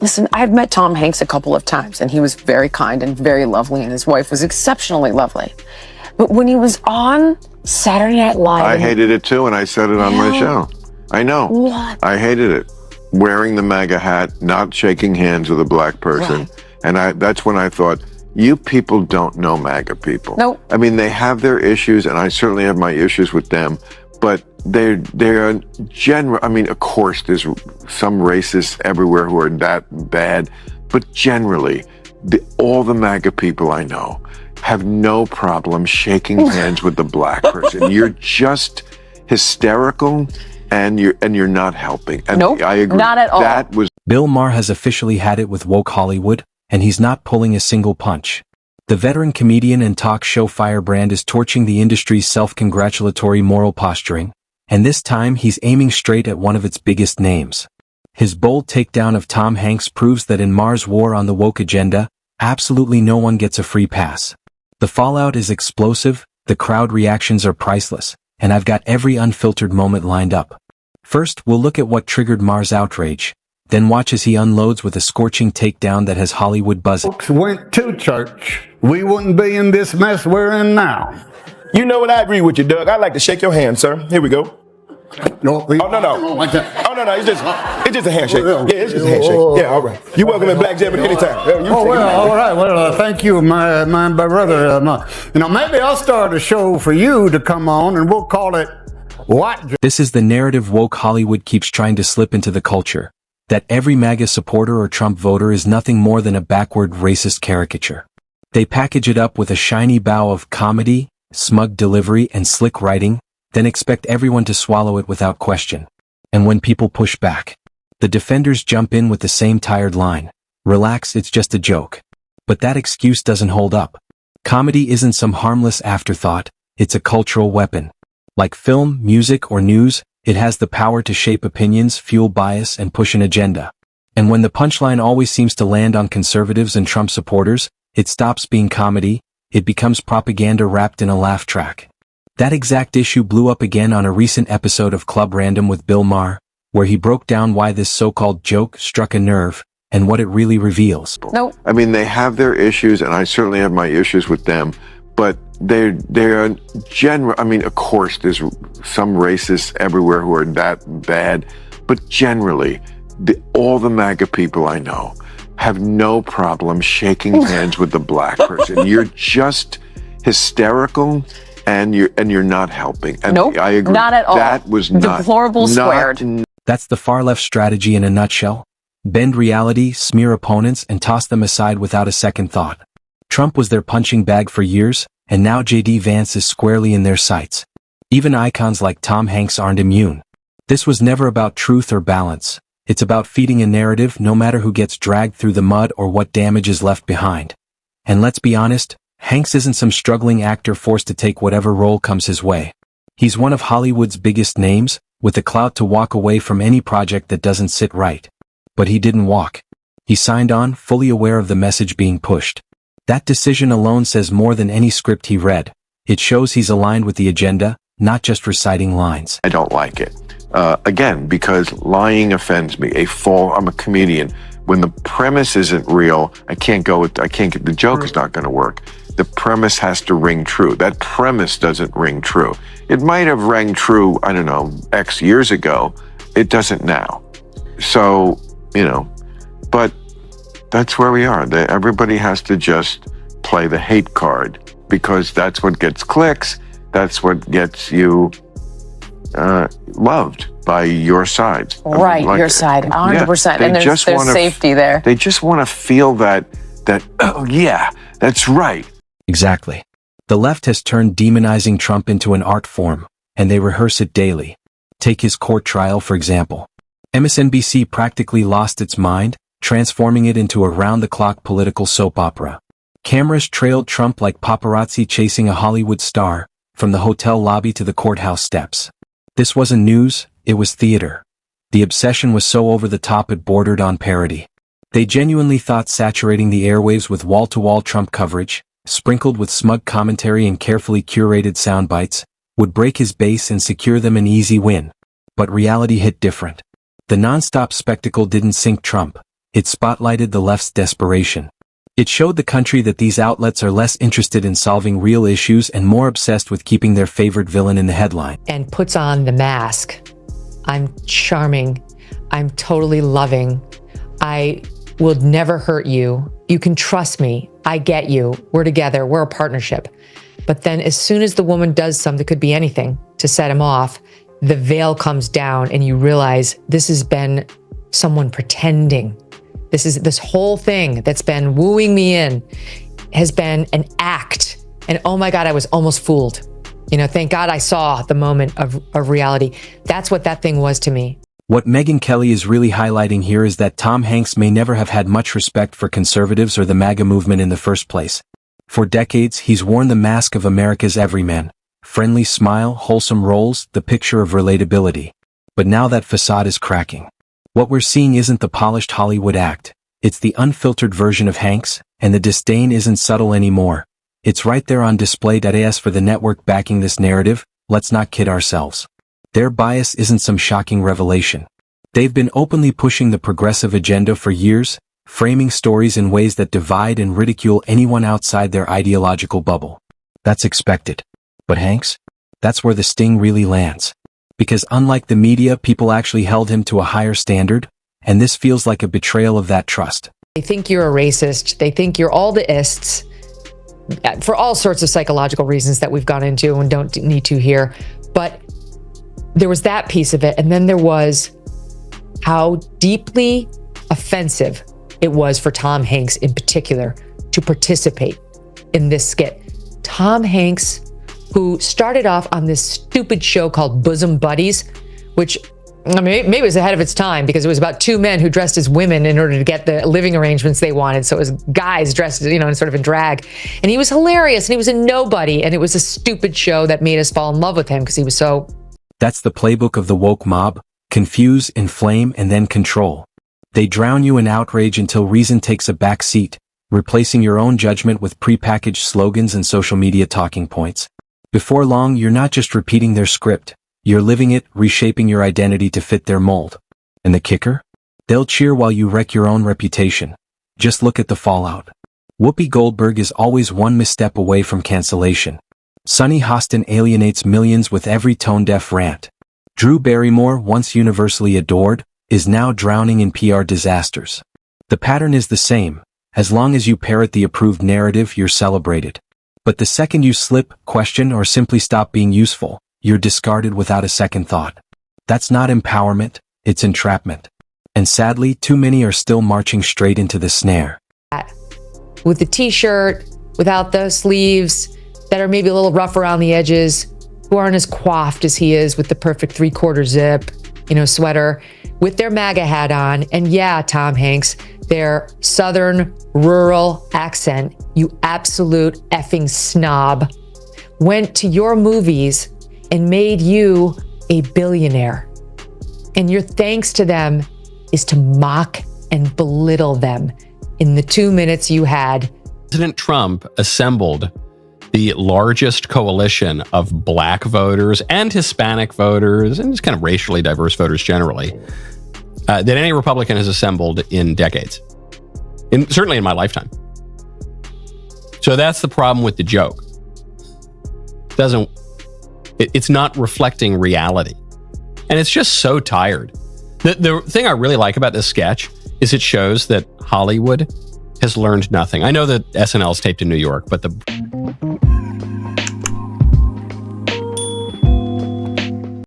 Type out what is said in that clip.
Listen, I had met Tom Hanks a couple of times, and he was very kind and very lovely, and his wife was exceptionally lovely. But when he was on Saturday Night Live... I hated it too, and I said it on my show. I know. What? I hated it. Wearing the MAGA hat, not shaking hands with a black person. Right. And that's when I thought, you people don't know MAGA people. Nope. I mean, they have their issues, and I certainly have my issues with them, but they're general. I mean, of course, there's some racists everywhere who are that bad, but generally, all the MAGA people I know have no problem shaking hands with the black person. You're just hysterical, and you're not helping. And nope, I agree. Not at all. Bill Maher has officially had it with woke Hollywood, and he's not pulling a single punch. The veteran comedian and talk show firebrand is torching the industry's self-congratulatory moral posturing, and this time he's aiming straight at one of its biggest names. His bold takedown of Tom Hanks proves that in Maher's war on the woke agenda, absolutely no one gets a free pass. The fallout is explosive, the crowd reactions are priceless, and I've got every unfiltered moment lined up. First, we'll look at what triggered Maher's outrage, then watch as he unloads with a scorching takedown that has Hollywood buzzing. Folks went to church, we wouldn't be in this mess we're in now. You know what? I agree with you, Doug. I'd like to shake your hand, sir. Here we go. No, oh, no. Like that. Oh, no, it's just a handshake. Yeah, it's just a handshake. Yeah, all right. You're welcome in Black Jam at any time. All right. Well, thank you, my brother. Maybe I'll start a show for you to come on, and we'll call it What? This is the narrative woke Hollywood keeps trying to slip into the culture, that every MAGA supporter or Trump voter is nothing more than a backward racist caricature. They package it up with a shiny bow of comedy, smug delivery, and slick writing, then expect everyone to swallow it without question. And when people push back, the defenders jump in with the same tired line, "Relax, it's just a joke." But that excuse doesn't hold up. Comedy isn't some harmless afterthought, it's a cultural weapon. Like film, music, or news, it has the power to shape opinions, fuel bias, and push an agenda. And when the punchline always seems to land on conservatives and Trump supporters, it stops being comedy, it becomes propaganda wrapped in a laugh track. That exact issue blew up again on a recent episode of Club Random with Bill Maher, where he broke down why this so-called joke struck a nerve, and what it really reveals. Nope. I mean, they have their issues, and I certainly have my issues with them, but they're general. I mean, of course, there's some racists everywhere who are that bad, but generally, all the MAGA people I know have no problem shaking hands with the black person. You're just hysterical, and you're not helping. And nope, I agree. Not at all. That was not deplorable squared. That's the far-left strategy in a nutshell. Bend reality, smear opponents, and toss them aside without a second thought. Trump was their punching bag for years, and now J.D. Vance is squarely in their sights. Even icons like Tom Hanks aren't immune. This was never about truth or balance. It's about feeding a narrative no matter who gets dragged through the mud or what damage is left behind. And let's be honest, Hanks isn't some struggling actor forced to take whatever role comes his way. He's one of Hollywood's biggest names, with the clout to walk away from any project that doesn't sit right. But he didn't walk. He signed on, fully aware of the message being pushed. That decision alone says more than any script he read. It shows he's aligned with the agenda, not just reciting lines. I don't like it. Again, because lying offends me. I'm a comedian. When the premise isn't real, the joke is not going to work. The premise has to ring true. That premise doesn't ring true. It might have rang true, I don't know, X years ago. It doesn't now. So, but that's where we are. Everybody has to just play the hate card, because that's what gets clicks. That's what gets you loved by your side. Right, your side, 100%. And there's safety there. They just want to feel that, oh yeah, that's right. Exactly. The left has turned demonizing Trump into an art form, and they rehearse it daily. Take his court trial, for example. MSNBC practically lost its mind, transforming it into a round-the-clock political soap opera. Cameras trailed Trump like paparazzi chasing a Hollywood star, from the hotel lobby to the courthouse steps. This wasn't news, it was theater. The obsession was so over the top it bordered on parody. They genuinely thought saturating the airwaves with wall-to-wall Trump coverage, sprinkled with smug commentary and carefully curated sound bites, would break his base and secure them an easy win. But reality hit different. The non-stop spectacle didn't sink Trump. It spotlighted the left's desperation. It showed the country that these outlets are less interested in solving real issues and more obsessed with keeping their favorite villain in the headline. And puts on the mask. I'm charming. I'm totally loving. I will never hurt you. You can trust me. I get you. We're together. We're a partnership. But then as soon as the woman does something, could be anything, to set him off, the veil comes down and you realize this has been someone pretending. This whole thing that's been wooing me in has been an act. And oh my God, I was almost fooled. Thank God I saw the moment of reality. That's what that thing was to me. What Megyn Kelly is really highlighting here is that Tom Hanks may never have had much respect for conservatives or the MAGA movement in the first place. For decades, he's worn the mask of America's everyman. Friendly smile, wholesome roles, the picture of relatability. But now that facade is cracking. What we're seeing isn't the polished Hollywood act. It's the unfiltered version of Hanks, and the disdain isn't subtle anymore. It's right there on display. As for the network backing this narrative, let's not kid ourselves. Their bias isn't some shocking revelation. They've been openly pushing the progressive agenda for years, framing stories in ways that divide and ridicule anyone outside their ideological bubble. That's expected. But Hanks? That's where the sting really lands. Because unlike the media, people actually held him to a higher standard, and this feels like a betrayal of that trust. They think you're a racist. They think you're all the ists for all sorts of psychological reasons that we've gone into and don't need to here. But there was that piece of it. And then there was how deeply offensive it was for Tom Hanks in particular to participate in this skit. Tom Hanks, who started off on this stupid show called Bosom Buddies, which maybe it was ahead of its time because it was about two men who dressed as women in order to get the living arrangements they wanted. So it was guys dressed, sort of in drag. And he was hilarious and he was a nobody. And it was a stupid show that made us fall in love with him because he was so... That's the playbook of the woke mob. Confuse, inflame, and then control. They drown you in outrage until reason takes a back seat, replacing your own judgment with prepackaged slogans and social media talking points. Before long, you're not just repeating their script, you're living it, reshaping your identity to fit their mold. And the kicker? They'll cheer while you wreck your own reputation. Just look at the fallout. Whoopi Goldberg is always one misstep away from cancellation. Sunny Hostin alienates millions with every tone-deaf rant. Drew Barrymore, once universally adored, is now drowning in PR disasters. The pattern is the same. As long as you parrot the approved narrative, you're celebrated. But the second you slip, question, or simply stop being useful, you're discarded without a second thought. That's not empowerment, it's entrapment. And sadly, too many are still marching straight into the snare. With the t-shirt, without the sleeves, that are maybe a little rough around the edges, who aren't as coiffed as he is with the perfect 3/4 zip, sweater, with their MAGA hat on. And yeah, Tom Hanks, their southern rural accent, you absolute effing snob, went to your movies and made you a billionaire. And your thanks to them is to mock and belittle them in the 2 minutes you had. President Trump assembled the largest coalition of black voters and Hispanic voters and just kind of racially diverse voters generally that any Republican has assembled in decades. Certainly in my lifetime. So that's the problem with the joke. It's not reflecting reality. And it's just so tired. The thing I really like about this sketch is it shows that Hollywood has learned nothing. I know that SNL is taped in New York, but